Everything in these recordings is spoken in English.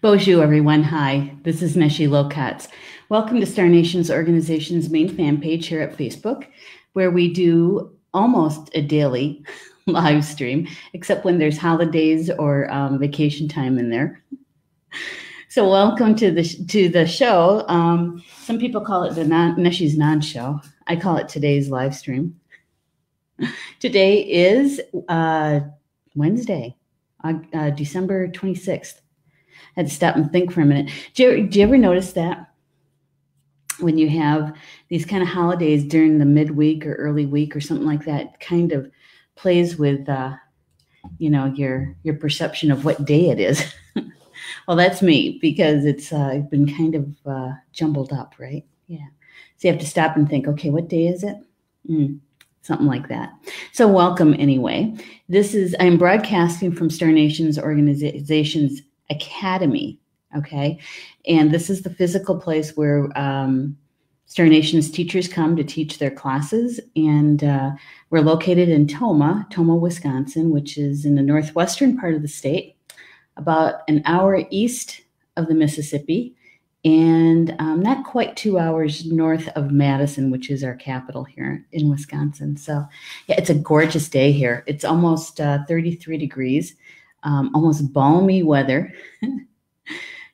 Bonjour, everyone. Hi, this is Neshi Lokotz. Welcome to Star Nations Organization's main fan page here at Facebook, where we do almost a daily live stream, except when there's holidays or vacation time in there. So welcome to the show. Some people call it the Neshi's non-show. I call it today's live stream. Today is Wednesday, December 26th. I had to stop and think for a minute. Do you ever notice that when you have these kind of holidays during the midweek or early week or something like that, it kind of plays with, your perception of what day it is? Well, that's me, because it's been kind of jumbled up, right? Yeah. So you have to stop and think, okay, what day is it? Something like that. So welcome anyway. I'm broadcasting from Star Nations Organization's Academy, okay? And this is the physical place where Star Nations teachers come to teach their classes. And we're located in Tomah, Wisconsin, which is in the northwestern part of the state, about an hour east of the Mississippi, and not quite 2 hours north of Madison, which is our capital here in Wisconsin. So yeah, it's a gorgeous day here. It's almost 33 degrees. Almost balmy weather.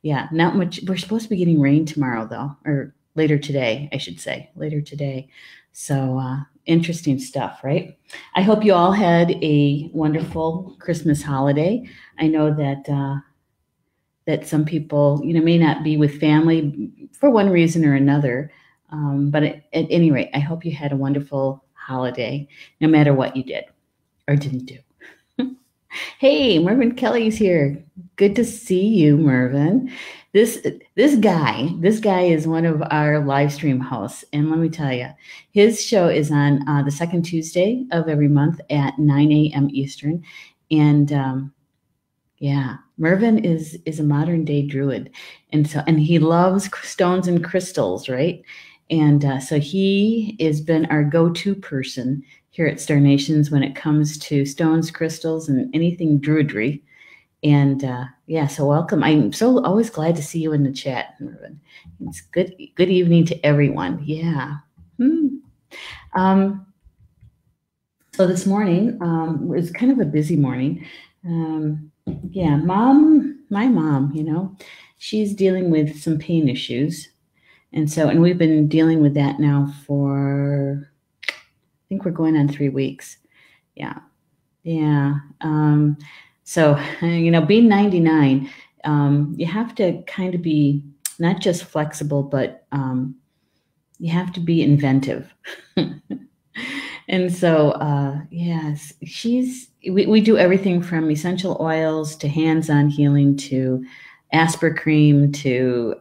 Yeah, not much. We're supposed to be getting rain tomorrow, though, or later today, I should say, later today. So interesting stuff, right? I hope you all had a wonderful Christmas holiday. I know that some people, may not be with family for one reason or another. But at any rate, I hope you had a wonderful holiday, no matter what you did or didn't do. Hey, Mervyn Kelly's here. Good to see you, Mervyn. This guy is one of our live stream hosts, and let me tell you, his show is on the second Tuesday of every month at 9 a.m. Eastern, and Mervyn is a modern day druid, and he loves stones and crystals, right? And so he has been our go-to person here at Star Nations when it comes to stones, crystals, and anything druidry. And so welcome. I'm so always glad to see you in the chat, Mervyn. It's good evening to everyone. Yeah. So this morning was kind of a busy morning. My mom, she's dealing with some pain issues. And we've been dealing with that now for, I think we're going on 3 weeks. Yeah. So, being 99, you have to kind of be not just flexible, but you have to be inventive. And so, yes, we do everything from essential oils to hands-on healing to Aspirin cream to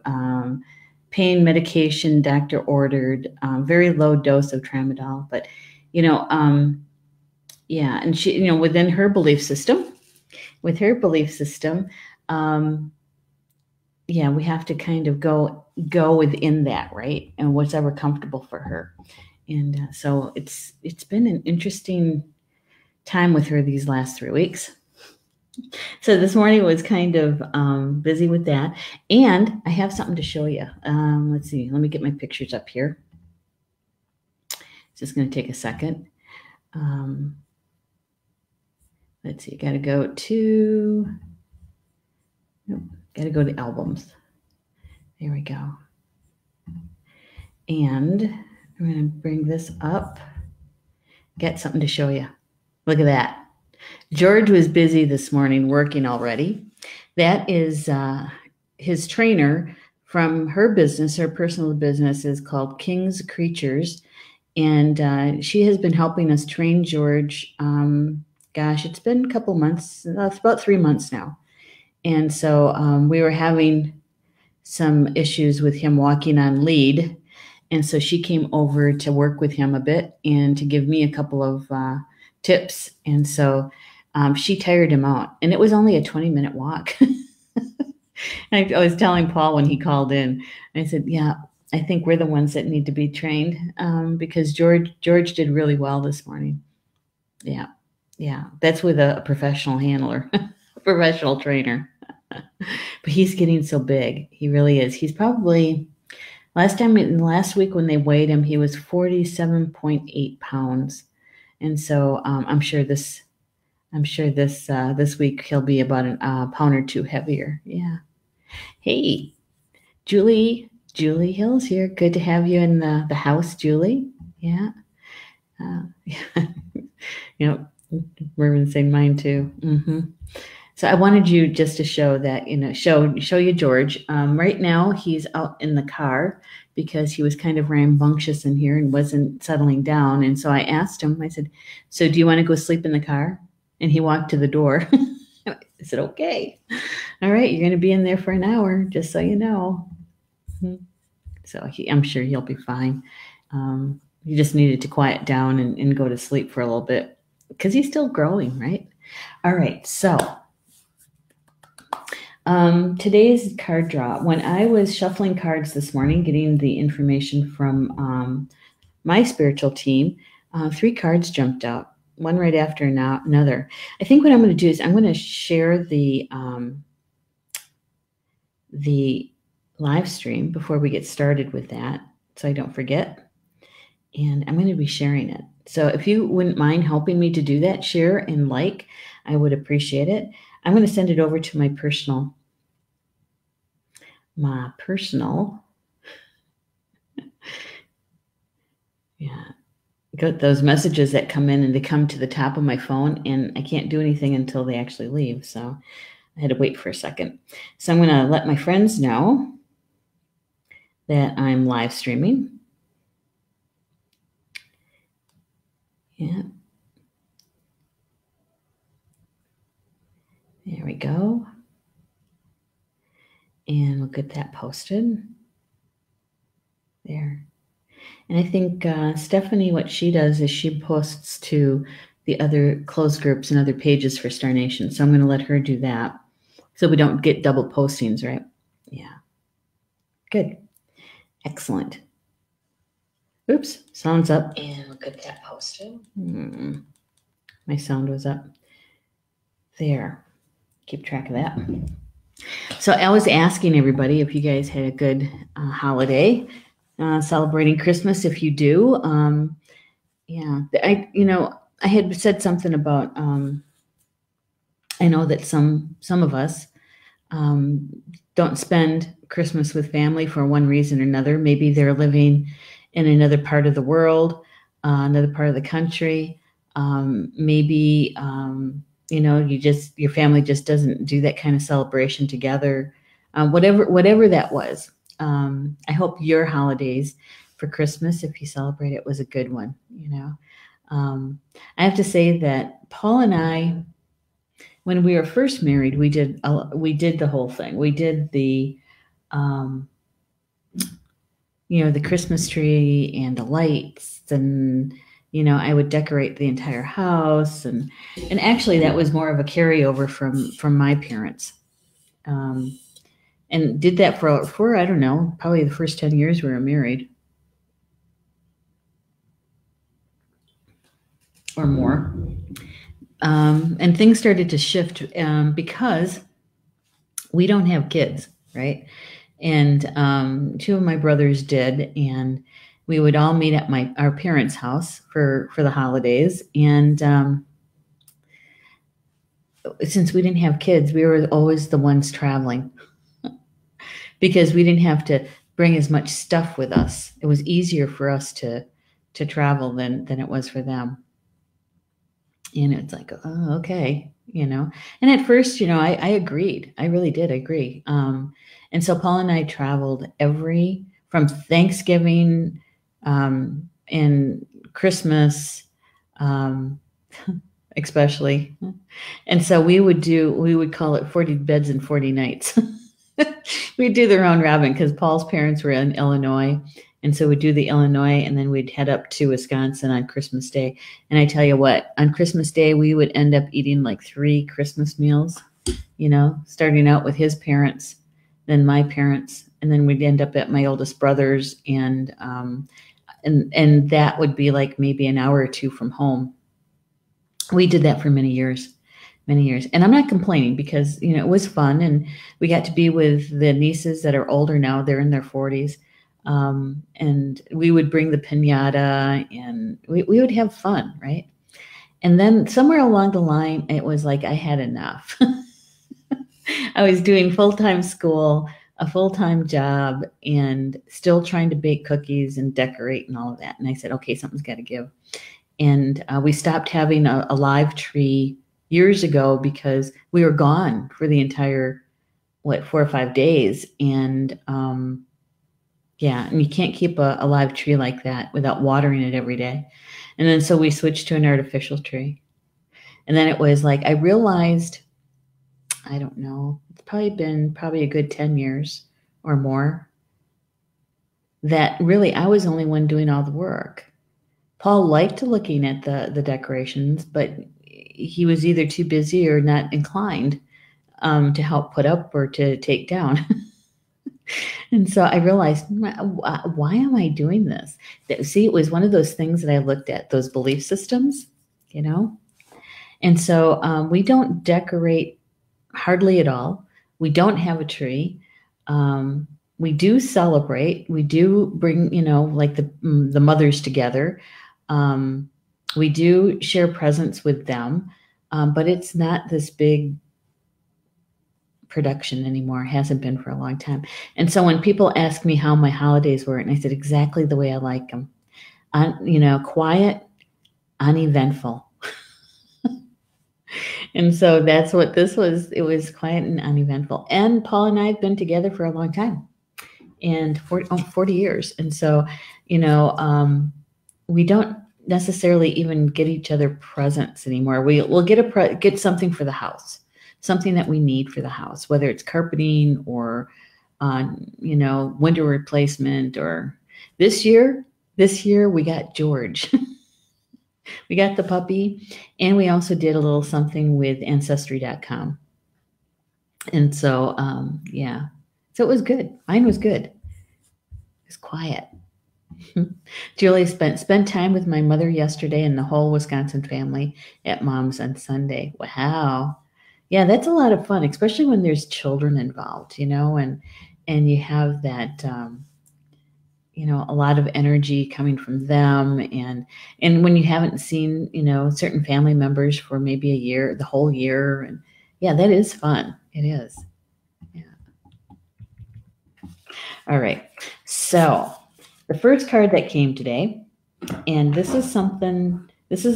pain medication, doctor ordered, very low dose of tramadol. But, and she, within her belief system, we have to kind of go within that, right? And what's ever comfortable for her. And so it's been an interesting time with her these last 3 weeks. So this morning was kind of busy with that. And I have something to show you. Let's see. Let me get my pictures up here. It's just going to take a second. Let's see. Got to go to albums. There we go. And I'm going to bring this up. Get something to show you. Look at that. George was busy this morning working already. That is his trainer from her business. Her personal business is called King's Creatures. And she has been helping us train George. It's been a couple months. It's about 3 months now. And so we were having some issues with him walking on lead. And so she came over to work with him a bit and to give me a couple of tips. And so she tired him out. And it was only a 20-minute walk. I was telling Paul when he called in, I said, yeah, I think we're the ones that need to be trained because George did really well this morning. Yeah. That's with a professional handler, a professional trainer. But he's getting so big. He really is. He's probably, last week when they weighed him, he was 47.8 pounds. And so this week he'll be about a pound or two heavier. Yeah. Hey, Julie Hill's here. Good to have you in the house, Julie. Yeah. We're in the same mind too. So I wanted you just to show that, show you George. Right now he's out in the car because he was kind of rambunctious in here and wasn't settling down. And so I asked him, I said, so do you want to go sleep in the car? And he walked to the door. I said, okay. All right, you're going to be in there for an hour, just so you know. So I'm sure he'll be fine. He just needed to quiet down and go to sleep for a little bit because he's still growing, right? All right, so today's card draw. When I was shuffling cards this morning, getting the information from my spiritual team, 3 cards jumped out, one right after another. I think what I'm going to do is I'm going to share the live stream before we get started with that, so I don't forget. And I'm going to be sharing it. So if you wouldn't mind helping me to do that, share and like, I would appreciate it. I'm going to send it over to my personal, yeah, got those messages that come in and they come to the top of my phone and I can't do anything until they actually leave. So I had to wait for a second. So I'm going to let my friends know that I'm live streaming. Yeah. There we go. And we'll get that posted. There. And I think Stephanie, what she does is she posts to the other closed groups and other pages for Star Nation. So I'm going to let her do that so we don't get double postings, right? Yeah. Good. Excellent. Oops, sound's up. And we'll get that posted. My sound was up. There. Keep track of that. So I was asking everybody if you guys had a good holiday, celebrating Christmas. If you do, yeah, I had said something about. I know that some of us don't spend Christmas with family for one reason or another. Maybe they're living in another part of the world, another part of the country. Maybe. Your family just doesn't do that kind of celebration together. Whatever that was. I hope your holidays for Christmas, if you celebrate it, was a good one. I have to say that Paul and I, when we were first married, we did the whole thing. We did the Christmas tree and the lights, and I would decorate the entire house, and actually that was more of a carryover from my parents, and did that for I don't know, probably the first 10 years we were married or more, and things started to shift because we don't have kids, right? And 2 of my brothers did, and we would all meet at our parents' house for the holidays. And since we didn't have kids, we were always the ones traveling because we didn't have to bring as much stuff with us. It was easier for us to travel than it was for them. And it's like, oh, okay, And at first, I agreed. I really did agree. And so Paul and I traveled from Thanksgiving and Christmas, especially. And so we would call it 40 beds and 40 nights. We'd do the round robin because Paul's parents were in Illinois. And so we'd do the Illinois and then we'd head up to Wisconsin on Christmas Day. And I tell you what, on Christmas Day, we would end up eating like 3 Christmas meals, starting out with his parents, then my parents, and then we'd end up at my oldest brother's, and that would be like maybe an hour or 2 from home. We did that for many years. many years. And I'm not complaining because, it was fun, and we got to be with the nieces that are older now. They're in their 40s. And we would bring the piñata, and we would have fun, right? And then somewhere along the line, it was like I had enough. I was doing full-time school, a full-time job, and still trying to bake cookies and decorate and all of that. And I said, okay, something's got to give. And we stopped having a live tree years ago because we were gone for the entire, 4 or 5 days. And yeah, and you can't keep a live tree like that without watering it every day. And then so we switched to an artificial tree. And then it was like I realized, I don't know, it's been a good 10 years or more, that really I was the only one doing all the work. Paul liked looking at the decorations, but he was either too busy or not inclined to help put up or to take down. And so I realized, why am I doing this? See, it was one of those things that I looked at, those belief systems, And so we don't decorate hardly at all. We don't have a tree. We do celebrate. We do bring, like the mothers together. We do share presents with them, but it's not this big production anymore. It hasn't been for a long time. And so when people ask me how my holidays were, and I said exactly the way I like them, quiet, uneventful. And so that's what this was. It was quiet and uneventful. And Paul and I have been together for a long time, and 40 years. And so, we don't necessarily even get each other presents anymore. We'll get something for the house, something that we need for the house, whether it's carpeting or, window replacement. Or this year we got George. We got the puppy, and we also did a little something with Ancestry.com. And so, yeah, so it was good. Mine was good. It was quiet. Julie spent time with my mother yesterday and the whole Wisconsin family at Mom's on Sunday. Wow. Yeah, that's a lot of fun, especially when there's children involved, and you have that, a lot of energy coming from them. And when you haven't seen, certain family members for maybe a year, the whole year. And yeah, that is fun. It is. Yeah. All right. So the first card that came today, and this is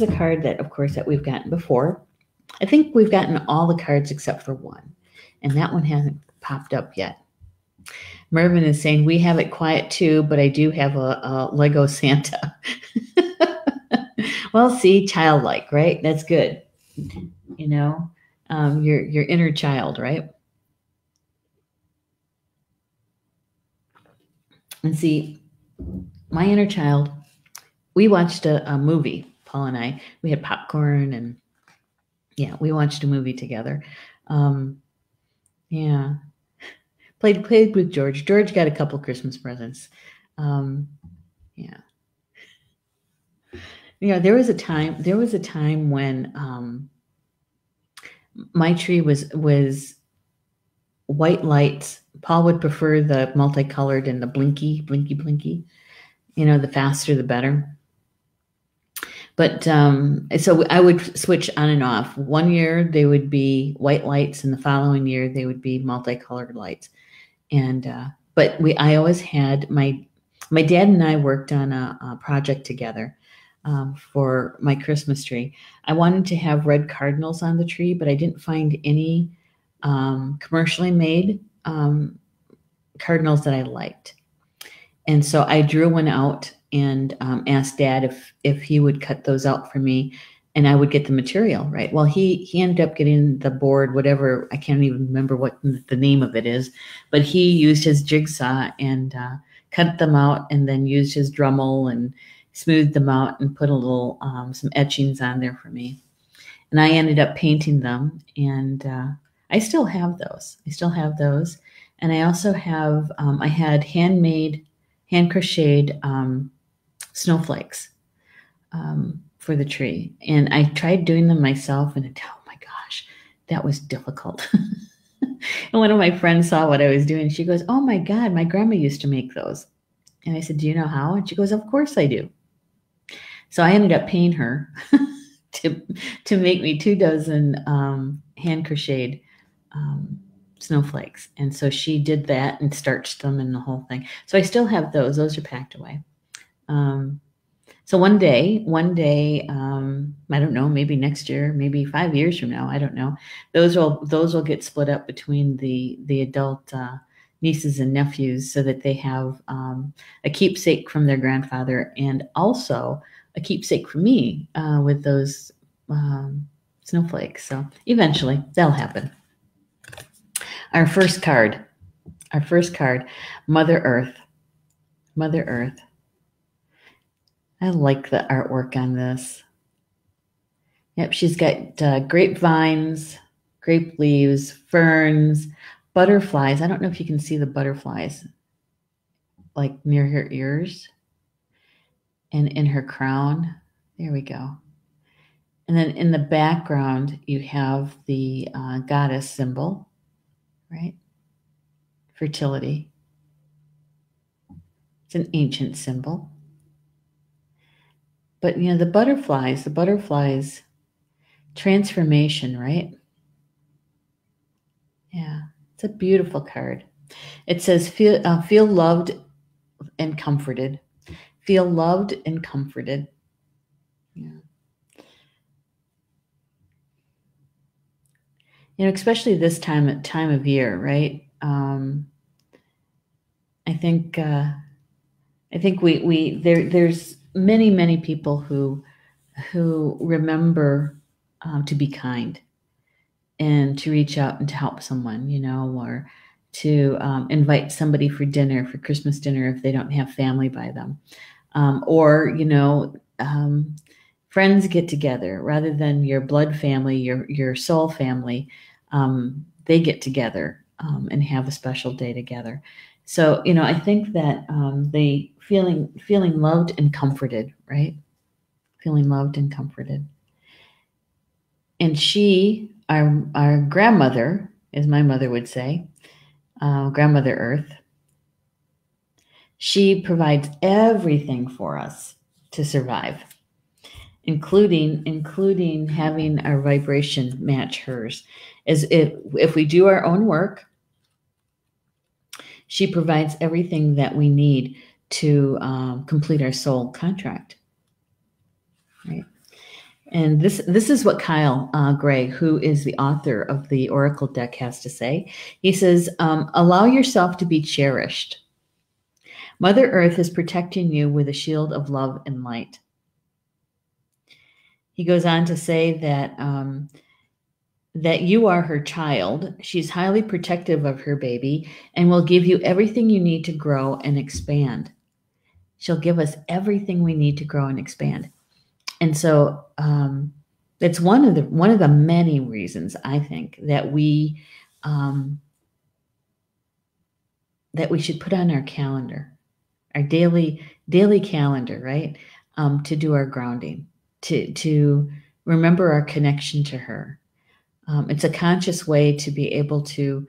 a card that, of course, that we've gotten before. I think we've gotten all the cards except for one, and that one hasn't popped up yet. Mervyn is saying, we have it quiet too, but I do have a Lego Santa. Well, see, childlike, right? That's good. Your inner child, right? And see, my inner child, we watched a movie, Paul and I. We had popcorn, and yeah, we watched a movie together. Yeah. Played with George. George got a couple Christmas presents. Yeah. There was a time when my tree was white lights. Paul would prefer the multicolored and the blinky. The faster the better. But so I would switch on and off. One year they would be white lights, and the following year they would be multicolored lights. And but I always had my dad and I worked on a project together for my Christmas tree. I wanted to have red cardinals on the tree, but I didn't find any commercially made cardinals that I liked. And so I drew one out and asked Dad if he would cut those out for me, and I would get the material, right? Well, he ended up getting the board, whatever, I can't even remember what the name of it is, but he used his jigsaw and cut them out, and then used his Dremel and smoothed them out and put a little some etchings on there for me. And I ended up painting them, and I still have those. And I also have, I had hand crocheted snowflakes for the tree. And I tried doing them myself, and oh my gosh, that was difficult. And one of my friends saw what I was doing. She goes, "Oh my God, my grandma used to make those." And I said, "Do you know how?" And she goes, "Of course I do." So I ended up paying her to make me 24 hand crocheted snowflakes. And so she did that and starched them and the whole thing. So I still have those. Those are packed away. So one day, I don't know, maybe next year, maybe 5 years from now, I don't know. Those will get split up between the adult nieces and nephews, so that they have a keepsake from their grandfather, and also a keepsake from me with those snowflakes. So eventually, that'll happen. Our first card, Mother Earth. Mother Earth. I like the artwork on this. Yep, she's got grapevines, grape leaves, ferns, butterflies. I don't know if you can see the butterflies, like near her ears and in her crown. There we go. And then in the background, you have the goddess symbol, right? Fertility. It's an ancient symbol. But, you know, the butterflies, transformation, right? Yeah, it's a beautiful card. It says, feel loved and comforted. Feel loved and comforted. Yeah. You know, especially this time of year, right? I think there's many people who remember to be kind and to reach out and to help someone, you know, or to invite somebody for dinner, for Christmas dinner, if they don't have family by them, or you know, friends get together rather than your blood family, your soul family. They get together and have a special day together. So, you know, I think that they feeling loved and comforted, right? Feeling loved and comforted. And she, our grandmother, as my mother would say, Grandmother Earth, she provides everything for us to survive, including having our vibration match hers. As if we do our own work, she provides everything that we need to complete our soul contract, right? And this is what Kyle Gray, who is the author of the Oracle deck, has to say. He says, allow yourself to be cherished. Mother Earth is protecting you with a shield of love and light. He goes on to say that that you are her child. She's highly protective of her baby and will give you everything you need to grow and expand. She'll give us everything we need to grow and expand. And so it's one of the many reasons I think that we should put on our calendar, our daily calendar, right? To do our grounding, to remember our connection to her. It's a conscious way to be able to,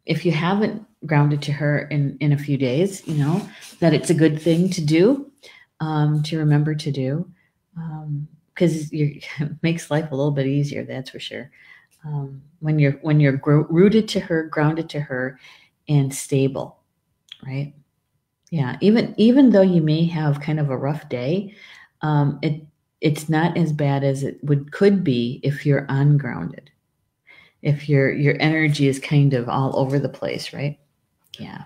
if you haven't grounded to her in a few days, you know, that it's a good thing to do, to remember to do, because it makes life a little bit easier, that's for sure. When you're rooted to her, grounded to her, and stable, right? Yeah, even though you may have kind of a rough day, it's not as bad as it could be if you're ungrounded, if your energy is kind of all over the place, right? Yeah.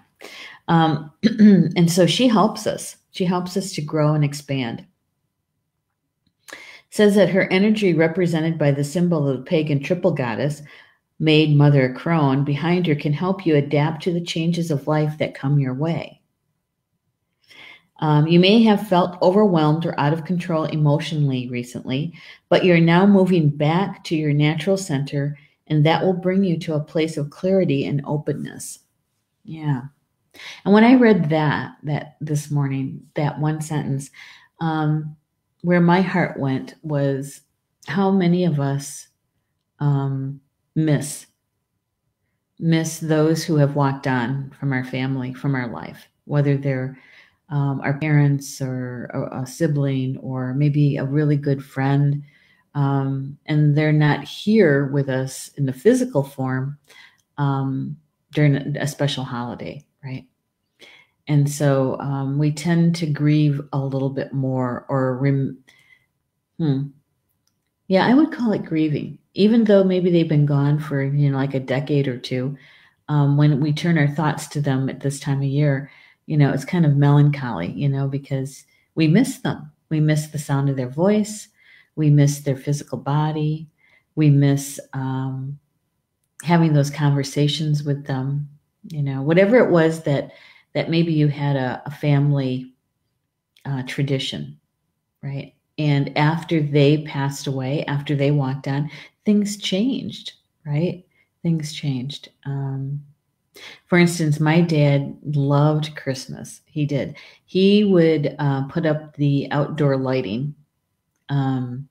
And so she helps us. She helps us to grow and expand. Says that her energy, represented by the symbol of the pagan triple goddess, Maid, Mother, Crone, behind her, can help you adapt to the changes of life that come your way. You may have felt overwhelmed or out of control emotionally recently, but you're now moving back to your natural center, and that will bring you to a place of clarity and openness. Yeah. And when I read that this morning, that one sentence, where my heart went was how many of us miss those who have walked on from our family, from our life, whether they're our parents or a sibling or maybe a really good friend, and they're not here with us in the physical form during a special holiday, right? And so we tend to grieve a little bit more, or yeah, I would call it grieving, even though maybe they've been gone for like a decade or two. When we turn our thoughts to them at this time of year, it's kind of melancholy, because we miss them. We miss the sound of their voice. We miss their physical body. We miss having those conversations with them. Whatever it was that maybe you had a family tradition, right? And after they passed away, after they walked on, things changed, right? Things changed. For instance, my dad loved Christmas. He did. He would put up the outdoor lighting. The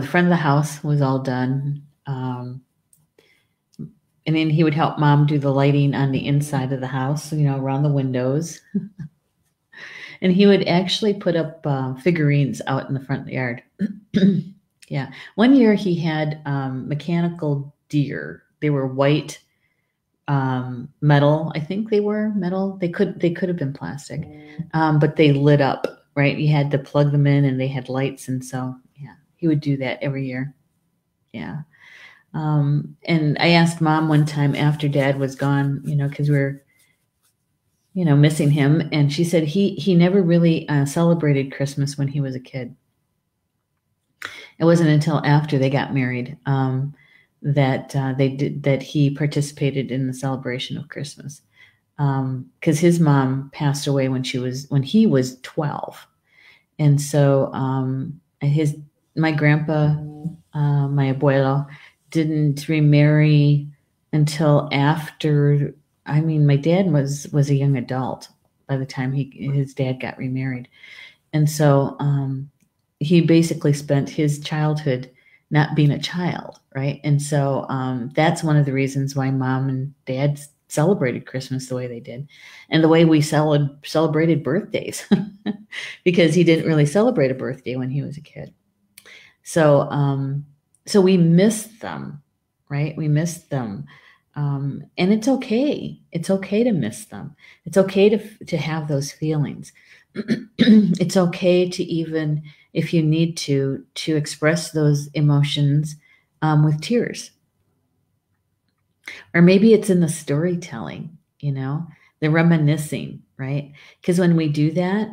front of the house was all done. And then he would help mom do the lighting on the inside of the house, around the windows. And he would actually put up figurines out in the front yard. Yeah. One year he had mechanical deer. They were white metal. I think they were metal. They could have been plastic, but they lit up, right? You had to plug them in and they had lights. And so, yeah, he would do that every year. Yeah. And I asked mom one time after dad was gone, because we were missing him. And she said he never really celebrated Christmas when he was a kid. It wasn't until after they got married that he participated in the celebration of Christmas. Because his mom passed away when he was 12. And so my grandpa, my abuelo, didn't remarry until after. I mean, my dad was a young adult by the time his dad got remarried. And so he basically spent his childhood not being a child, right? And so that's one of the reasons why mom and dad celebrated Christmas the way they did, and the way we celebrated birthdays, because he didn't really celebrate a birthday when he was a kid. So so we miss them, right? We miss them. And it's okay. It's okay to miss them. It's okay to have those feelings. It's okay to, even if you need to express those emotions with tears. Or maybe it's in the storytelling, the reminiscing, right? Because when we do that,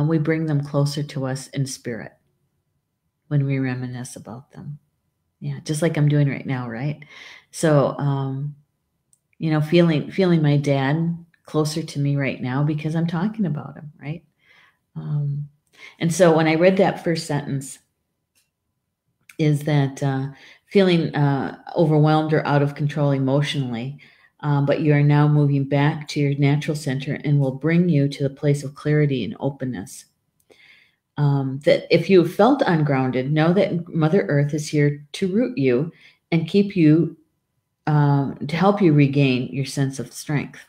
we bring them closer to us in spirit when we reminisce about them. Yeah, just like I'm doing right now, right? So, feeling my dad closer to me right now because I'm talking about him, right? And so when I read that first sentence, is that feeling overwhelmed or out of control emotionally, but you are now moving back to your natural center and will bring you to the place of clarity and openness. That if you felt ungrounded, know that Mother Earth is here to root you and keep you, to help you regain your sense of strength.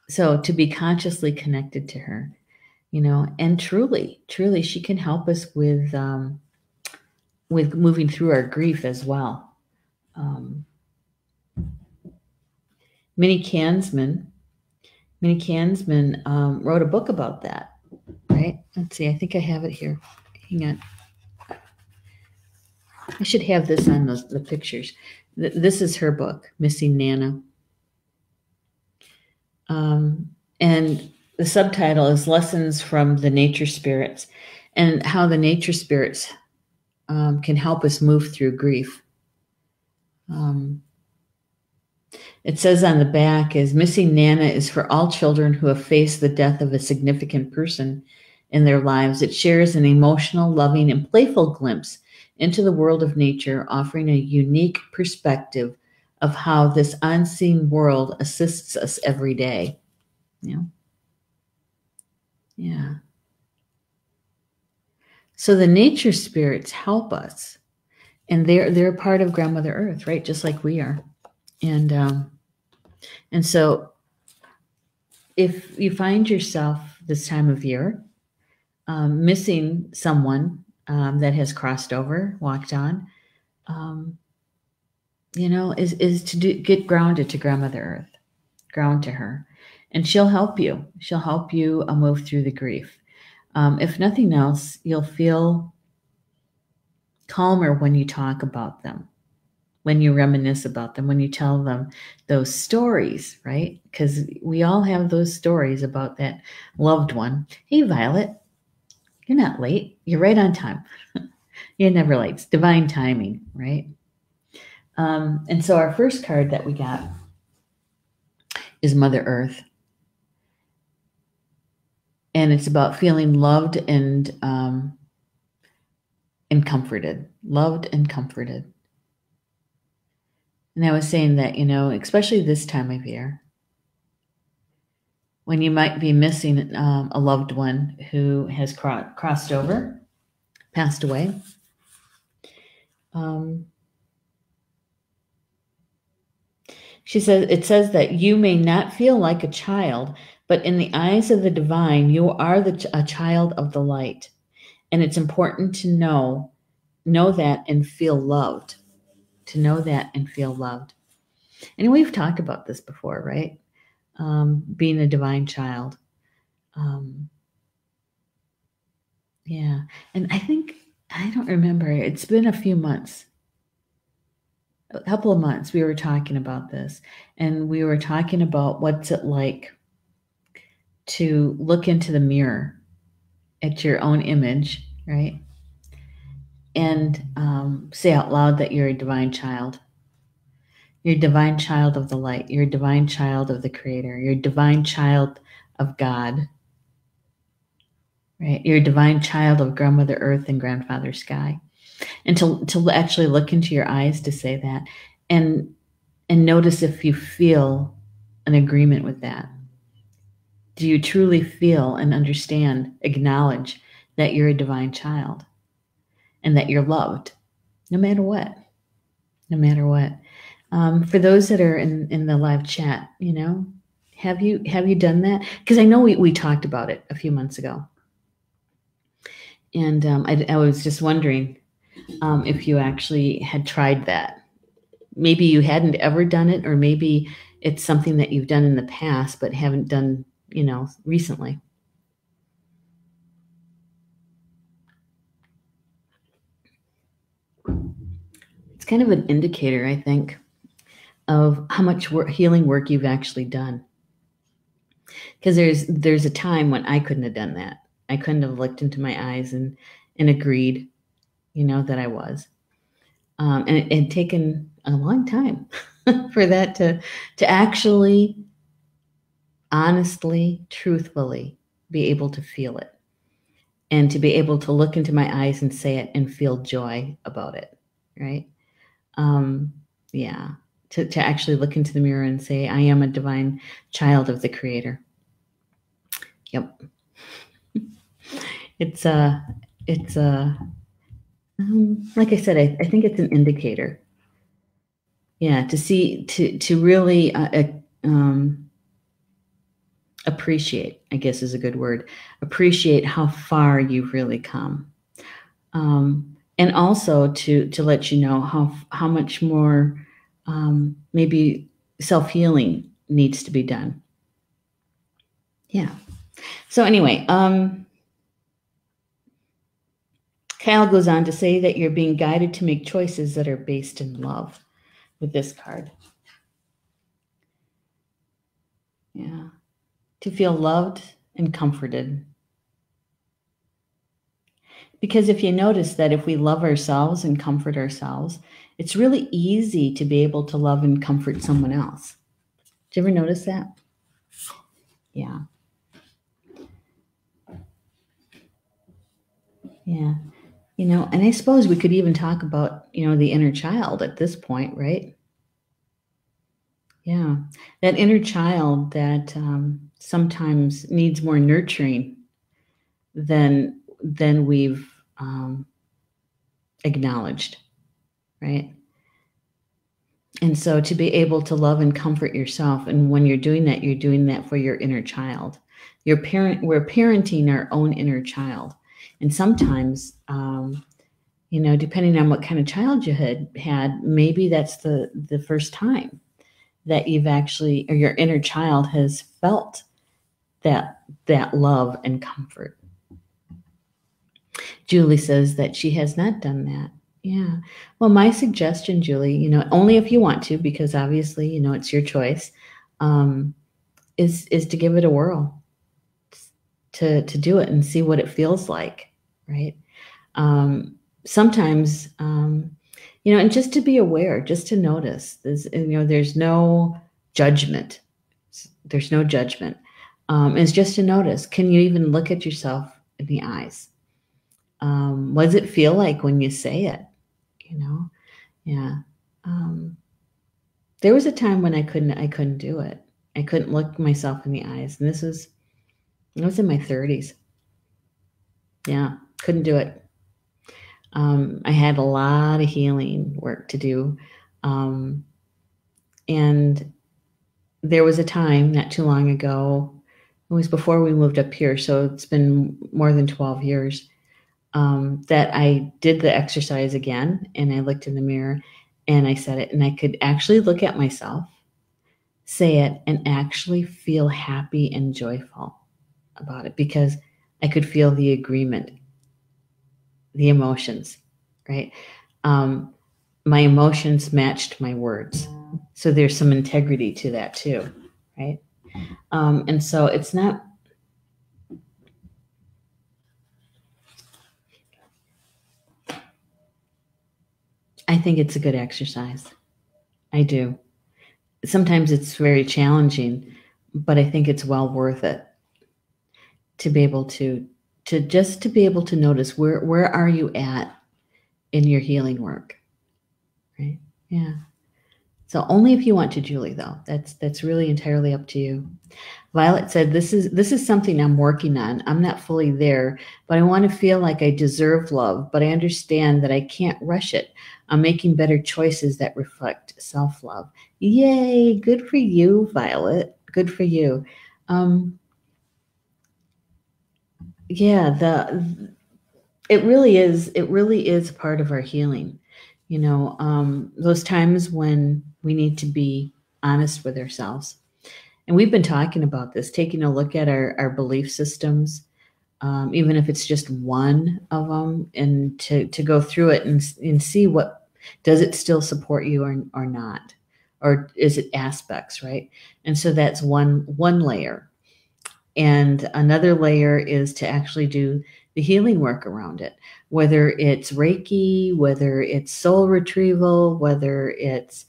So to be consciously connected to her, and truly, she can help us with moving through our grief as well. Minnie Kansman wrote a book about that, right? Let's see, I think I have it here. Hang on. I should have this on the pictures. This is her book, Missing Nana. And the subtitle is Lessons from the Nature Spirits, and how the nature spirits can help us move through grief. It says on the back is Missing Nana is for all children who have faced the death of a significant person in their lives. It shares an emotional, loving, and playful glimpse into the world of nature, offering a unique perspective of how this unseen world assists us every day. Yeah. So the nature spirits help us, And they're a part of Grandmother Earth, right? Just like we are. And so if you find yourself this time of year missing someone that has crossed over, walked on, is to get grounded to Grandmother Earth, ground to her, and she'll help you. She'll help you move through the grief. If nothing else, you'll feel calmer when you talk about them, when you reminisce about them, when you tell them those stories, right? Because we all have those stories about that loved one. Hey, Violet, you're not late. You're right on time. You're never late. It's divine timing, right? And so our first card that we got is Mother Earth. And it's about feeling loved and comforted. Loved and comforted. And I was saying that, especially this time of year, when you might be missing a loved one who has crossed over, passed away. It says that you may not feel like a child, but in the eyes of the divine, you are a child of the light. And it's important to know that and feel loved, to know that and feel loved. And we've talked about this before, right? Being a divine child. Yeah. And I don't remember, it's been a few months, a couple of months, we were talking about this, and we were talking about what's it like to look into the mirror at your own image, right? And say out loud that you're a divine child. You're a divine child of the light. You're a divine child of the Creator. You're a divine child of God, right? You're a divine child of Grandmother Earth and Grandfather Sky. And to actually look into your eyes to say that, and notice if you feel an agreement with that. Do you truly feel and understand, acknowledge that you're a divine child and that you're loved no matter what? No matter what. For those that are in the live chat, have you done that? Because I know we talked about it a few months ago. And I was just wondering if you actually had tried that. Maybe you hadn't ever done it, or maybe it's something that you've done in the past but haven't done, recently. It's kind of an indicator, I think, of how much healing work you've actually done. Because there's a time when I couldn't have done that. I couldn't have looked into my eyes and agreed, that I was. And it had taken a long time for that to actually, honestly, truthfully be able to feel it, and to be able to look into my eyes and say it and feel joy about it, right? Yeah, to actually look into the mirror and say, I am a divine child of the Creator. Yep. It's like I said, I think it's an indicator. Yeah, to see, to really appreciate, I guess is a good word, appreciate how far you've really come. And also to let you know how much more maybe self-healing needs to be done. Yeah. So anyway, Kyle goes on to say that you're being guided to make choices that are based in love with this card. Yeah. To feel loved and comforted. Because if you notice that if we love ourselves and comfort ourselves, it's really easy to be able to love and comfort someone else. Did you ever notice that? Yeah. Yeah. And I suppose we could even talk about, the inner child at this point, right? Yeah. That inner child that sometimes needs more nurturing than we've acknowledged. right? And so to be able to love and comfort yourself, and when you're doing that for your inner child. We're parenting our own inner child. And sometimes, depending on what kind of child you had, maybe that's the first time that you've actually, or your inner child has felt that love and comfort. Julie says that she has not done that. Yeah. Well, my suggestion, Julie, only if you want to, because obviously, it's your choice, is to give it a whirl, to do it and see what it feels like, right? Sometimes, and just to be aware, just to notice, there's no judgment. There's no judgment. It's just to notice. Can you even look at yourself in the eyes? What does it feel like when you say it? Yeah. There was a time when I couldn't do it. I couldn't look myself in the eyes. And I was in my 30s. Yeah. Couldn't do it. I had a lot of healing work to do. And there was a time not too long ago, it was before we moved up here, so it's been more than 12 years, that I did the exercise again, and I looked in the mirror and I said it, and I could actually look at myself, say it, and actually feel happy and joyful about it, because I could feel the agreement, the emotions, right? My emotions matched my words. So there's some integrity to that too, right? And so it's not, I think it's a good exercise. I do. Sometimes it's very challenging, but I think it's well worth it to be able to be able to notice where are you at in your healing work, right? Yeah. So only if you want to, Julie, though. That's really entirely up to you. Violet said, this is something I'm working on. I'm not fully there, but I want to feel like I deserve love, but I understand that I can't rush it. I'm making better choices that reflect self-love. Yay, good for you, Violet. Good for you. Yeah, it really is part of our healing. Those times when we need to be honest with ourselves. And we've been talking about this, taking a look at our belief systems, even if it's just one of them, and to go through it and see what, does it still support you or not? Or is it aspects, right? And so that's one layer. And another layer is to actually do the healing work around it, whether it's Reiki, whether it's soul retrieval, whether it's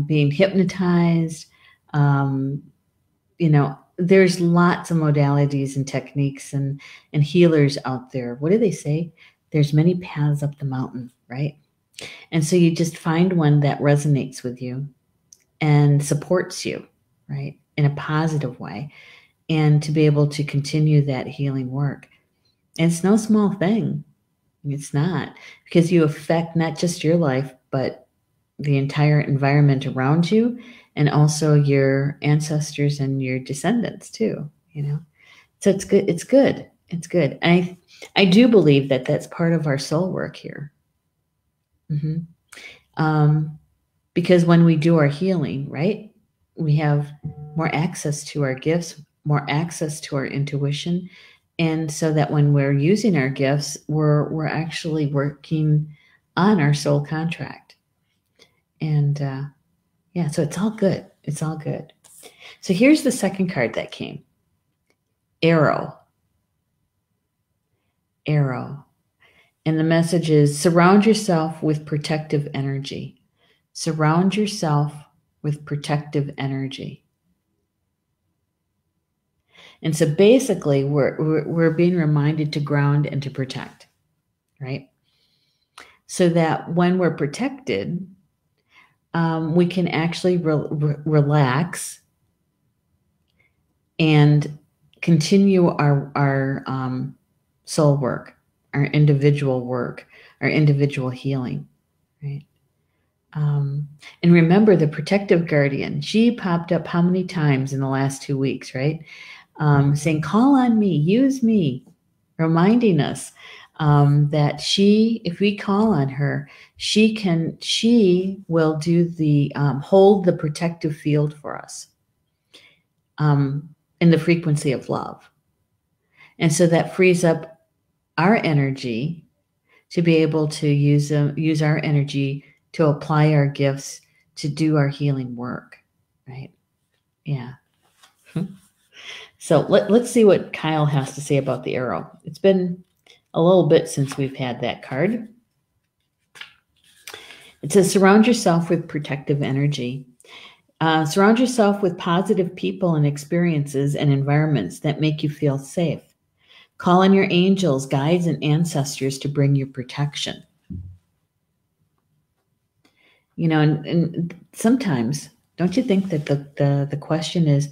being hypnotized. There's lots of modalities and techniques and healers out there. What do they say? There's many paths up the mountain, right? And so you just find one that resonates with you and supports you, right, in a positive way, and to be able to continue that healing work. And it's no small thing. It's not, because you affect not just your life, but the entire environment around you, and also your ancestors and your descendants too, So it's good. It's good. It's good. And I do believe that that's part of our soul work here. Because when we do our healing, right, we have more access to our gifts, more access to our intuition. And so that when we're using our gifts, we're actually working on our soul contract. And yeah, so it's all good. It's all good. So here's the second card that came. Arrow. Arrow. And the message is, surround yourself with protective energy. Surround yourself with protective energy. And so basically, we're being reminded to ground and to protect, right? So that when we're protected, we can actually relax and continue our soul work, our individual work, our individual healing, right? And remember the protective guardian. She popped up how many times in the last 2 weeks, right? Saying, call on me, use me, reminding us that if we call on her, she will do the, hold the protective field for us in the frequency of love. And so that frees up our energy to be able to use our energy to apply our gifts to do our healing work, right? Yeah. So let's see what Kyle has to say about the arrow. It's been a little bit since we've had that card. It says, surround yourself with protective energy. Surround yourself with positive people and experiences and environments that make you feel safe. Call on your angels, guides, and ancestors to bring you protection. You know, and sometimes, don't you think that the question is,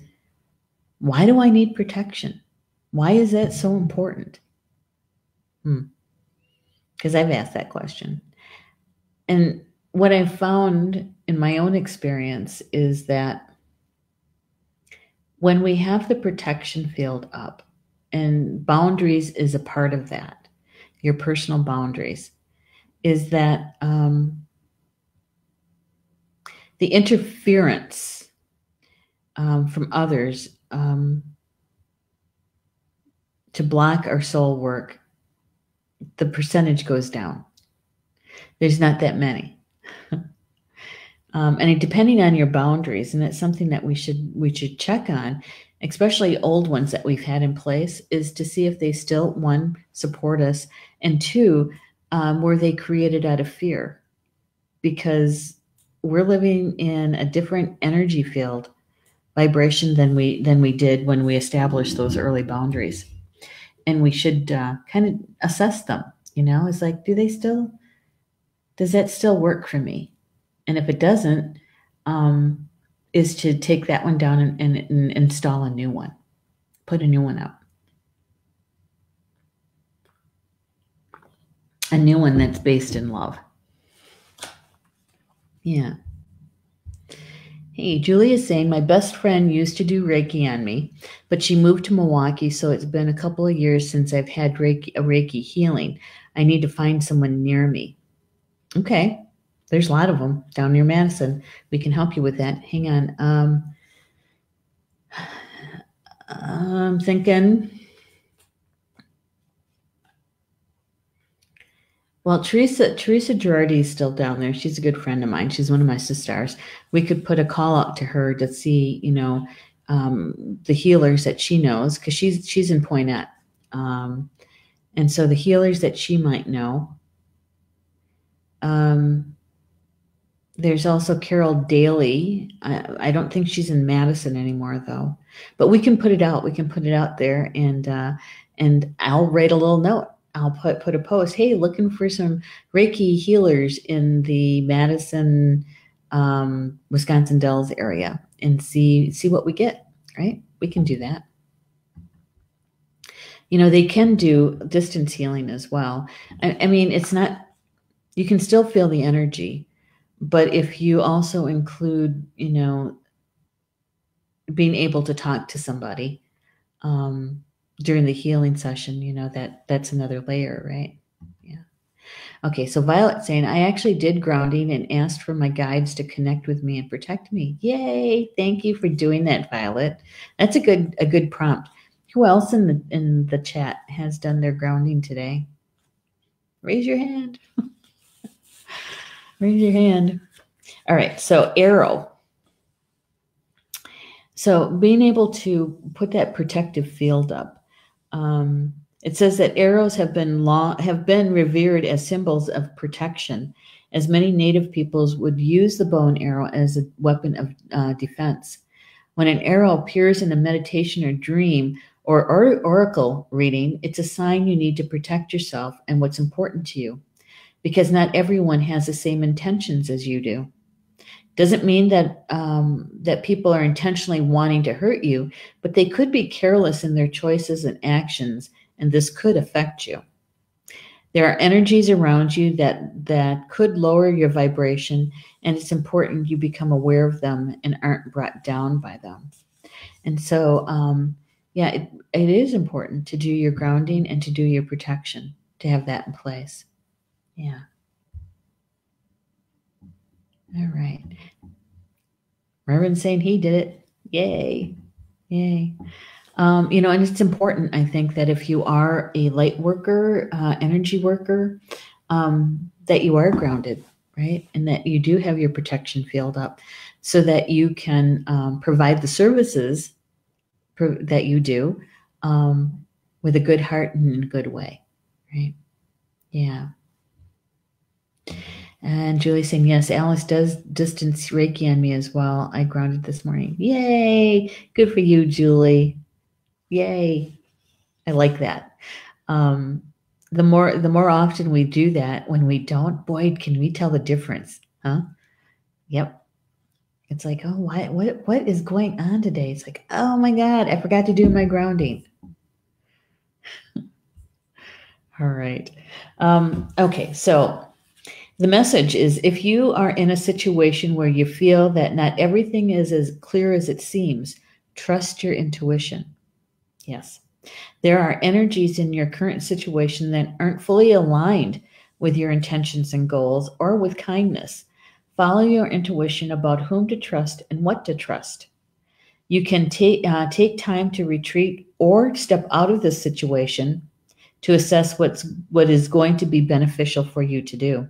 why do I need protection? Why is that so important? Because I've asked that question. And what I've found in my own experience is that when we have the protection field up, and boundaries is a part of that, your personal boundaries, is that the interference from others to block our soul work, the percentage goes down. There's not that many. And depending on your boundaries, and it's something that we should check on, especially old ones that we've had in place, is to see if they still, one, support us, and two, were they created out of fear? Because we're living in a different energy field vibration than we did when we established those early boundaries. And we should kind of assess them. You know, it's like, does that still work for me? And if it doesn't, is to take that one down and install a new one, put a new one up. A new one that's based in love. Yeah. Hey, Julie is saying, my best friend used to do Reiki on me, but she moved to Milwaukee, so it's been a couple of years since I've had a Reiki healing. I need to find someone near me. Okay. There's a lot of them down near Madison. We can help you with that. Hang on. I'm thinking. Well, Teresa Girardi is still down there. She's a good friend of mine. She's one of my sisters. We could put a call out to her to see, the healers that she knows, because she's in Poinette. And so the healers that she might know. There's also Carol Daly. I don't think she's in Madison anymore, though. But we can put it out. We can put it out there, and I'll write a little note. I'll put a post. Hey, looking for some Reiki healers in the Madison, Wisconsin Dells area, and see what we get. Right? We can do that. They can do distance healing as well. I mean, it's not. You can still feel the energy. But if you also include, being able to talk to somebody during the healing session, that's another layer, right? Yeah. Okay, so Violet's saying, I actually did grounding and asked for my guides to connect with me and protect me. Yay! Thank you for doing that, Violet. That's a good prompt. Who else in the chat has done their grounding today? Raise your hand. Raise your hand. All right, so arrow. So being able to put that protective field up. It says that arrows have been revered as symbols of protection, as many native peoples would use the bow and arrow as a weapon of defense. When an arrow appears in a meditation or dream or oracle reading, it's a sign you need to protect yourself and what's important to you, because not everyone has the same intentions as you do. Doesn't mean that that people are intentionally wanting to hurt you, but they could be careless in their choices and actions, and this could affect you. There are energies around you that could lower your vibration, and it's important you become aware of them and aren't brought down by them. And so, yeah, it is important to do your grounding and to do your protection, to have that in place. Yeah. All right. Reverend's saying he did it. Yay. Yay. And it's important, I think, that if you are a light worker, energy worker, that you are grounded, right? And that you do have your protection field up so that you can provide the services that you do with a good heart and in a good way, right? Yeah. And Julie's saying, yes, Alice does distance Reiki on me as well. I grounded this morning. Yay. Good for you, Julie. Yay. I like that. The more often we do that, when we don't, boy, can we tell the difference, huh? Yep. It's like, oh, what is going on today? It's like, oh my God, I forgot to do my grounding. All right. Okay, so the message is, if you are in a situation where you feel that not everything is as clear as it seems, trust your intuition. Yes. There are energies in your current situation that aren't fully aligned with your intentions and goals or with kindness. Follow your intuition about whom to trust and what to trust. You can take time to retreat or step out of this situation to assess what is going to be beneficial for you to do.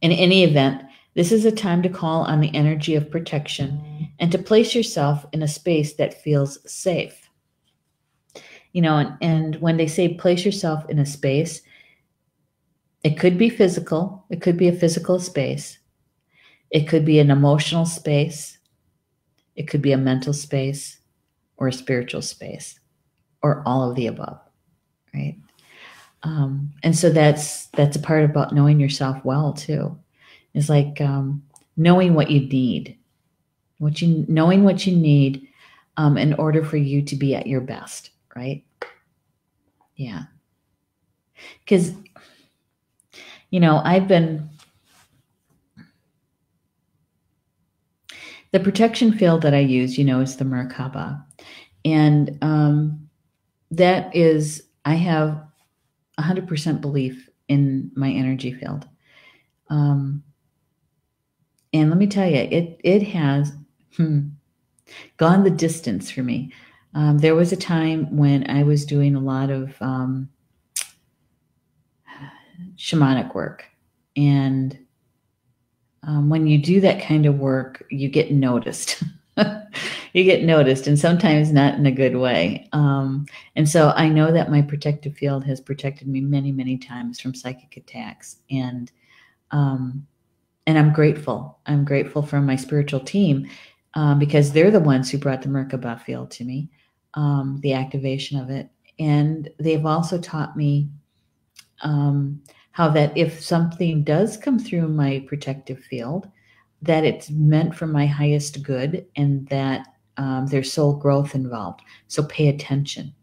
In any event, this is a time to call on the energy of protection and to place yourself in a space that feels safe. And when they say place yourself in a space, it could be physical. It could be a physical space. It could be an emotional space. It could be a mental space or a spiritual space or all of the above, right? And so that's a part about knowing yourself well too. It's like knowing what you need, knowing what you need in order for you to be at your best, right? Yeah. Because, the protection field that I use, is the Merkaba. And that is, I have 100% belief in my energy field. And let me tell you, it has gone the distance for me. There was a time when I was doing a lot of shamanic work. And when you do that kind of work, you get noticed. You get noticed, and sometimes not in a good way. And so I know that my protective field has protected me many, many times from psychic attacks. And I'm grateful. I'm grateful for my spiritual team because they're the ones who brought the Merkaba field to me, the activation of it. And they've also taught me how that if something does come through my protective field, that it's meant for my highest good and that there's soul growth involved. So pay attention.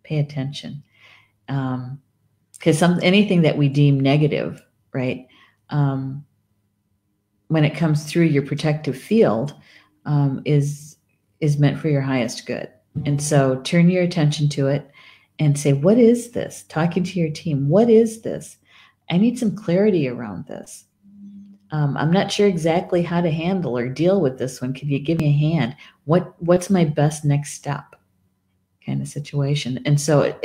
Pay attention. Because anything that we deem negative, right, when it comes through your protective field, is meant for your highest good. And so turn your attention to it and say, what is this? Talking to your team, what is this? I need some clarity around this. I'm not sure exactly how to handle or deal with this one. Can you give me a hand? What's my best next step kind of situation? And so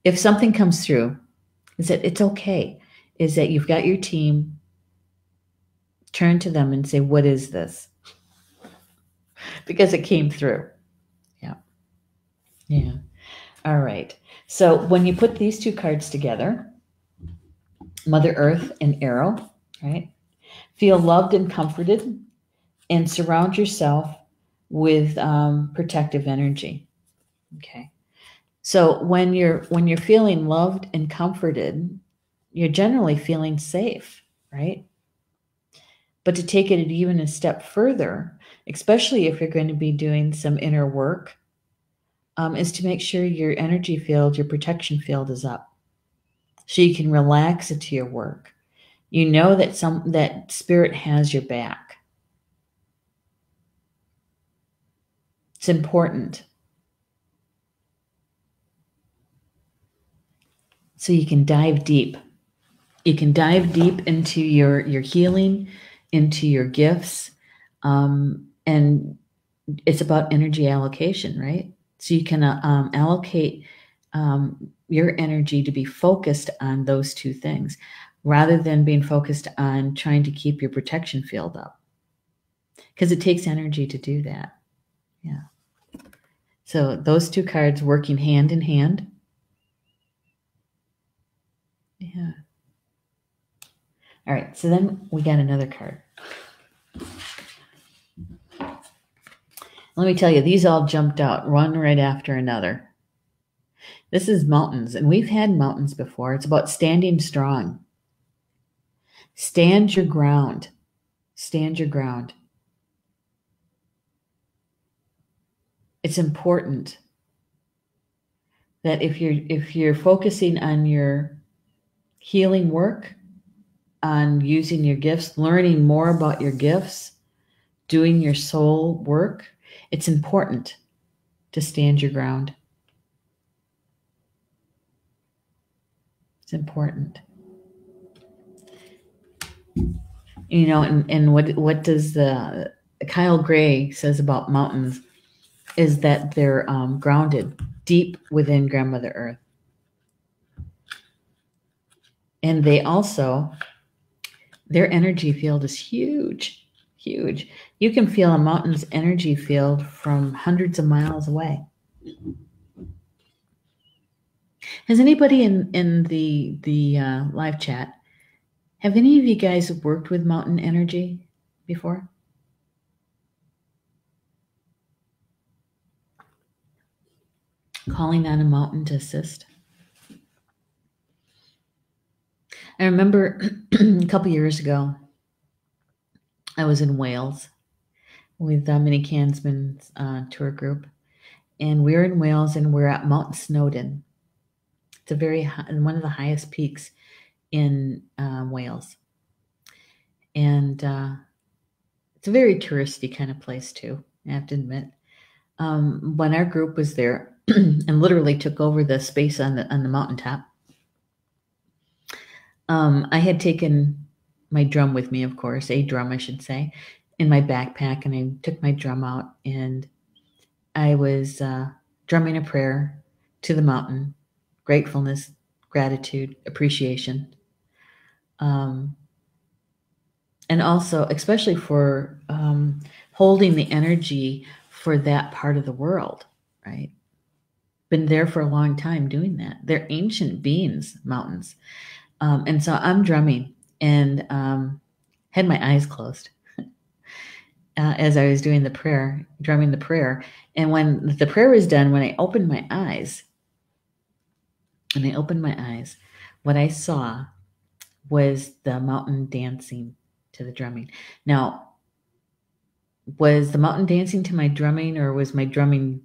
if something comes through, is that it's okay, is that you've got your team, turn to them and say, what is this? Because it came through. Yeah. Yeah. All right. So when you put these two cards together, Mother Earth and Arrow, right? Feel loved and comforted and surround yourself with protective energy. Okay. So when you're feeling loved and comforted, you're generally feeling safe, right? But to take it even a step further, especially if you're going to be doing some inner work, is to make sure your energy field, your protection field is up. so you can relax into your work. You know that spirit has your back. It's important. So you can dive deep. You can dive deep into your healing, into your gifts, and it's about energy allocation, right? So you can allocate your energy to be focused on those two things rather than being focused on trying to keep your protection field up, because it takes energy to do that. Yeah. So those two cards working hand in hand. Yeah. All right. So then we got another card. Let me tell you, these all jumped out one right after another. This is mountains, and we've had mountains before. It's about standing strong. Stand your ground. Stand your ground. It's important that if you're focusing on your healing work, on using your gifts, learning more about your gifts, doing your soul work, it's important to stand your ground. It's important. You know, and what does the Kyle Gray says about mountains is that they're grounded deep within Grandmother Earth. And they also, their energy field is huge, huge. You can feel a mountain's energy field from hundreds of miles away. Has anybody in the live chat, have any of you guys worked with mountain energy before? Calling on a mountain to assist? I remember a couple years ago, I was in Wales with Mini Cansman's tour group, and we're in Wales, and we're at Mount Snowdon. It's a very one of the highest peaks in Wales, and it's a very touristy kind of place too, I have to admit. When our group was there and literally took over the space on the mountaintop, I had taken my drum with me, of course, a drum, I should say, in my backpack, and I took my drum out, and I was drumming a prayer to the mountain, gratefulness, gratitude, appreciation, and also, especially for holding the energy for that part of the world, right? Been there for a long time doing that. They're ancient beings, mountains. And so I'm drumming and had my eyes closed as I was doing the prayer, drumming the prayer. And when the prayer was done, when I opened my eyes, what I saw was the mountain dancing to the drumming. Now, was the mountain dancing to my drumming, or was my drumming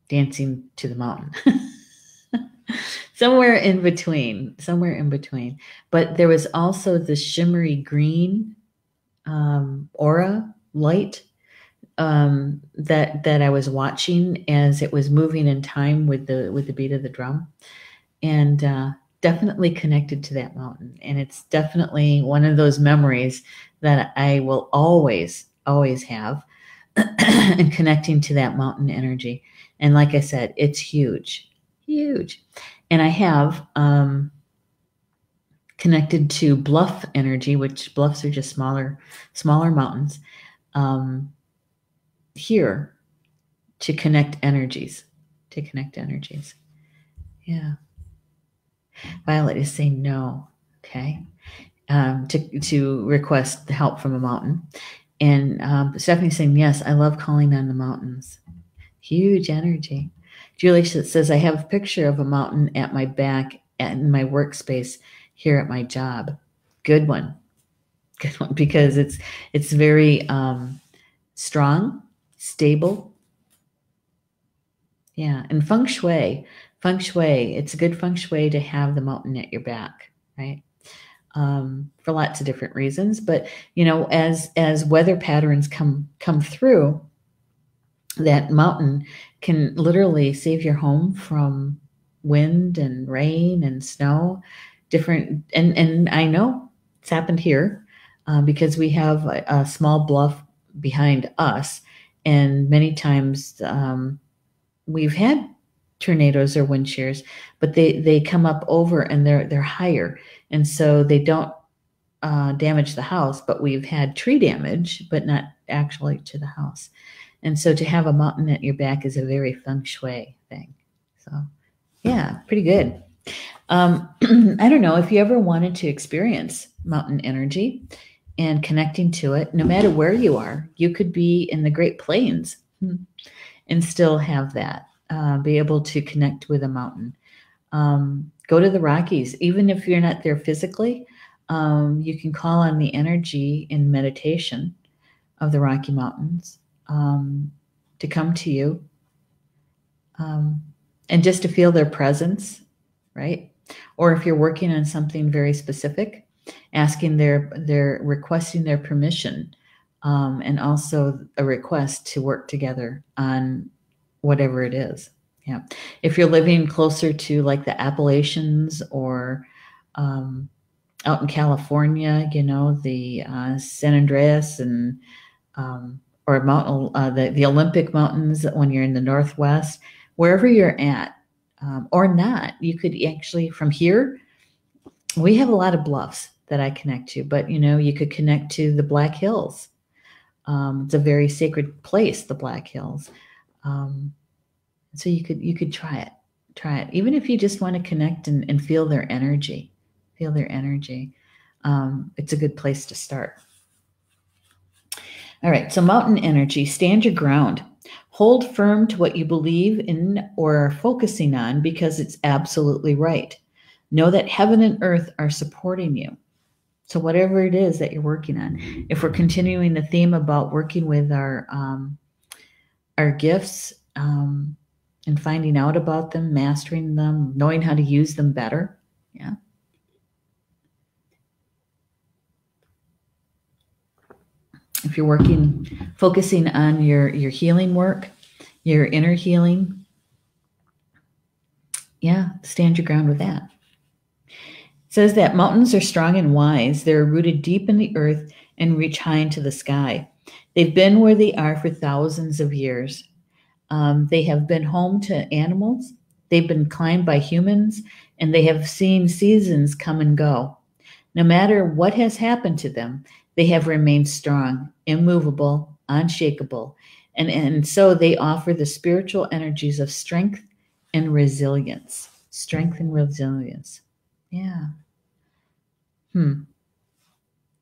dancing to the mountain? Somewhere in between. But there was also the shimmery green aura light that I was watching as it was moving in time with the beat of the drum, and definitely connected to that mountain. And it's definitely one of those memories that I will always have, and connecting to that mountain energy. And like I said, it's huge. And I have connected to bluff energy, which bluffs are just smaller mountains, here to connect energies. Yeah. Violet is saying no. Okay. To request help from a mountain. And Stephanie's saying, yes, I love calling on the mountains. Huge energy. Julie says, I have a picture of a mountain at my back in my workspace here at my job. Good one, because it's very strong, stable. Yeah, and feng shui Feng shui, it's a good feng shui to have the mountain at your back, right? For lots of different reasons. But, as weather patterns come through, that mountain can literally save your home from wind and rain and snow. And I know it's happened here because we have a small bluff behind us, and many times we've had tornadoes or wind shears, but they come up over and they're higher, and so they don't damage the house. But we've had tree damage, but not actually to the house. And so to have a mountain at your back is a very feng shui thing. So yeah, pretty good. I don't know if you ever wanted to experience mountain energy and connecting to it, no matter where you are. You could be in the Great Plains and still have that, be able to connect with a mountain. Go to the Rockies, even if you're not there physically, you can call on the energy in meditation of the Rocky Mountains to come to you, and just to feel their presence, right? Or if you're working on something very specific, asking requesting their permission, and also a request to work together on whatever it is. Yeah. If you're living closer to like the Appalachians or out in California, the San Andreas and or mountain, the Olympic Mountains when you're in the Northwest, wherever you're at, or not, you could actually, from here, we have a lot of bluffs that I connect to, but you could connect to the Black Hills. It's a very sacred place, the Black Hills. So you could try it, even if you just want to connect and feel their energy, it's a good place to start. All right, so mountain energy, stand your ground. Hold firm to what you believe in or are focusing on because it's absolutely right. Know that heaven and earth are supporting you. So whatever it is that you're working on, if we're continuing the theme about working with our gifts and finding out about them, mastering them, knowing how to use them better, yeah. If you're focusing on your healing work, your inner healing, yeah, stand your ground with that. It says that mountains are strong and wise. They're rooted deep in the earth and reach high into the sky. They've been where they are for thousands of years. They have been home to animals. They've been climbed by humans, and they have seen seasons come and go. No matter what has happened to them, they have remained strong, immovable, unshakable, and so they offer the spiritual energies of strength and resilience. Strength and resilience. Yeah.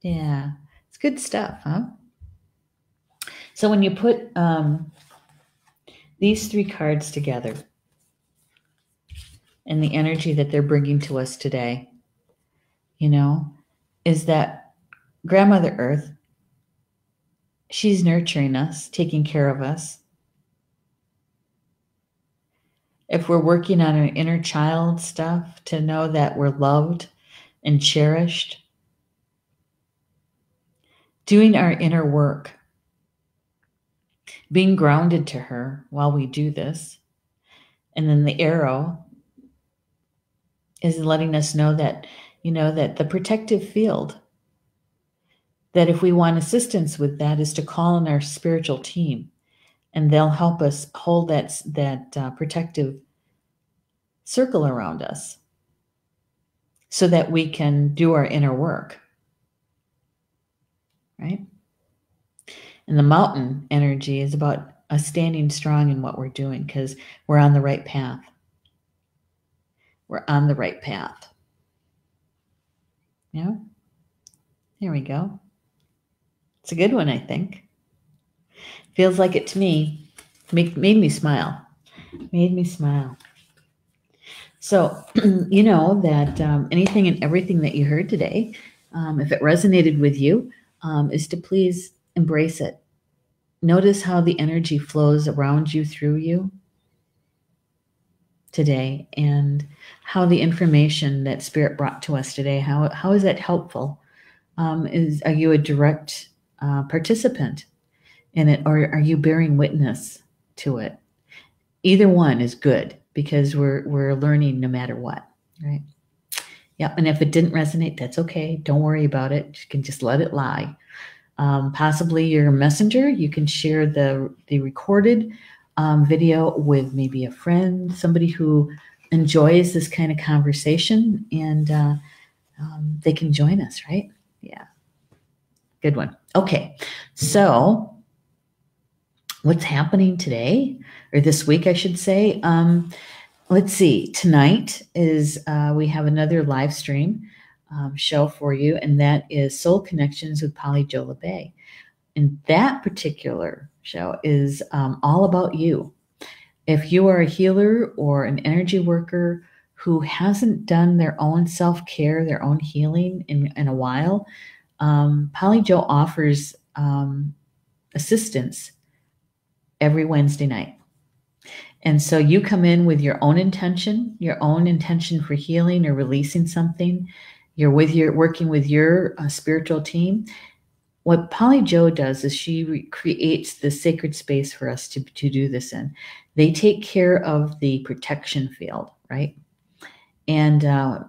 Yeah. It's good stuff, huh? So when you put these three cards together and the energy that they're bringing to us today, is that Grandmother Earth, she's nurturing us, taking care of us. If we're working on our inner child stuff, to know that we're loved and cherished, doing our inner work, being grounded to her while we do this. And then the arrow is letting us know that, that the protective field, that if we want assistance with that, is to call on our spiritual team, and they'll help us hold that protective circle around us so that we can do our inner work, right? And the mountain energy is about us standing strong in what we're doing because we're on the right path. We're on the right path. Yeah. There we go. It's a good one, I think. Feels like it to me. Made me smile. Made me smile. So, that anything and everything that you heard today, if it resonated with you, is to please embrace it. Notice how the energy flows around you, through you. today, and how the information that Spirit brought to us today, how is that helpful? Are you a direct participant in it, or are you bearing witness to it? Either one is good, because we're learning no matter what, right? Yeah, and if it didn't resonate, that's okay. Don't worry about it. You can just let it lie. Possibly you're a messenger. You can share the recorded video with maybe a friend, somebody who enjoys this kind of conversation, and they can join us, right? Yeah, good one. Okay, so what's happening today, or this week, I should say? Let's see. Tonight is we have another live stream show for you, and that is Soul Connections with Polly Jo LeBay. And that particular show is all about you. If you are a healer or an energy worker who hasn't done their own self-care, their own healing in a while, Polly Jo offers assistance every Wednesday night. And so you come in with your own intention for healing or releasing something. You're working with your spiritual team. What Polly Jo does is she creates the sacred space for us to do this in. They take care of the protection field, right? And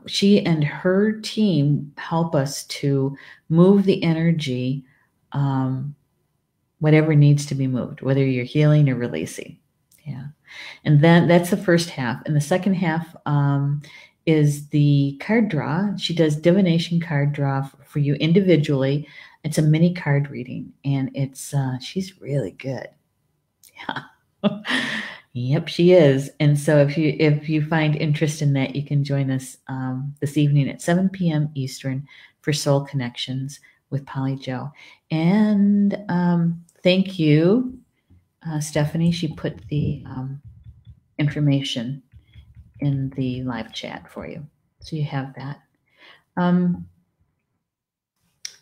she and her team help us to move the energy, whatever needs to be moved, whether you're healing or releasing. Yeah. And then that's the first half. And the second half is the card draw. She does divination card draw for you individually. It's a mini card reading, and it's she's really good. Yeah. Yep, she is. And so if you find interest in that, you can join us this evening at 7 p.m. Eastern for Soul Connections with Polly Jo. And thank you, Stephanie. She put the information in the live chat for you, so you have that.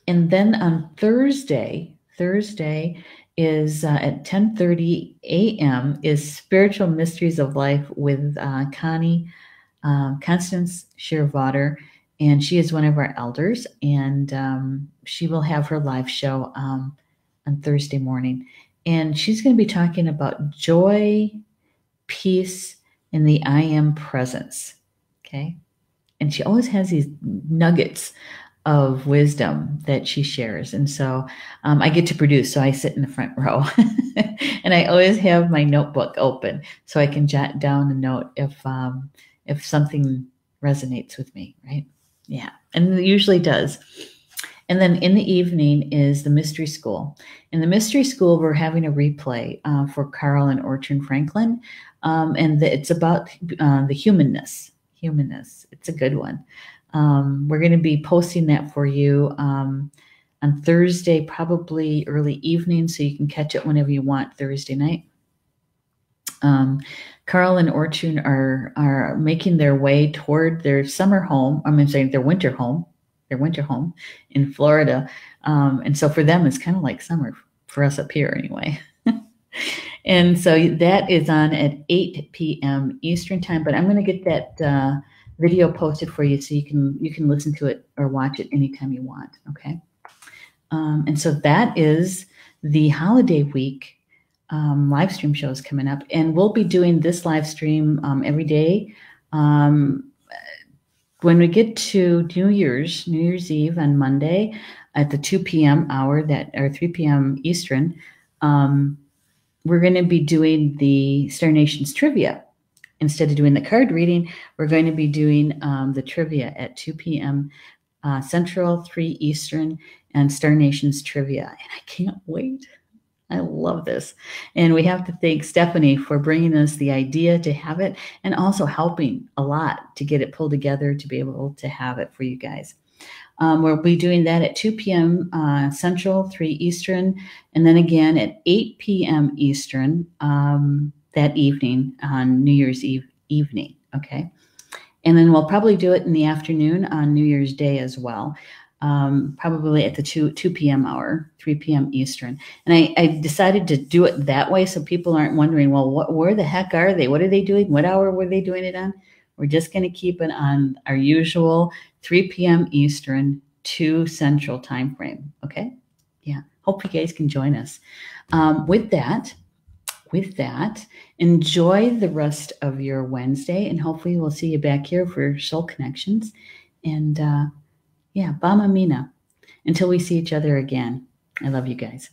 And then on Thursday is at 10:30 a.m. is Spiritual Mysteries of Life with Constance Shearwater, and she is one of our elders, and she will have her live show on Thursday morning, and she's going to be talking about joy, peace, and the I am presence. Okay, and she always has these nuggets of wisdom that she shares. And so I get to produce, so I sit in the front row. And I always have my notebook open so I can jot down a note if something resonates with me, right? Yeah, and it usually does. And then in the evening is the Mystery School. In the Mystery School, we're having a replay for Carl and Orchard Franklin, and it's about the humanness. It's a good one. We're going to be posting that for you on Thursday, probably early evening, so you can catch it whenever you want Thursday night. Carl and Orchard are making their way toward their summer home. Their winter home. Their winter home in Florida. And so for them, it's kind of like summer for us up here anyway. And so that is on at 8 p.m. Eastern time, but I'm going to get that video posted for you so you can listen to it or watch it anytime you want. Okay. And so that is the holiday week live stream shows coming up, and we'll be doing this live stream every day. When we get to New Year's Eve on Monday at the 2 p.m. hour, or 3 p.m. Eastern, we're going to be doing the Star Nations trivia. Instead of doing the card reading, we're going to be doing the trivia at 2 p.m. Central, 3 Eastern, and Star Nations trivia. And I can't wait. I love this. And we have to thank Stephanie for bringing us the idea to have it, and also helping a lot to get it pulled together to be able to have it for you guys. We'll be doing that at 2 p.m. Central, 3 Eastern, and then again at 8 p.m. Eastern that evening on New Year's Eve evening, okay? And then we'll probably do it in the afternoon on New Year's Day as well. probably at the 2 p.m. hour, 3 p.m. Eastern. And I decided to do it that way so people aren't wondering, well, where the heck are they? What are they doing? What hour were they doing it on? We're just going to keep it on our usual 3 p.m. Eastern, 2 Central time frame. Okay? Yeah. Hope you guys can join us. With that, enjoy the rest of your Wednesday, and hopefully we'll see you back here for Soul Connections. And yeah, Bama Mina. Until we see each other again. I love you guys.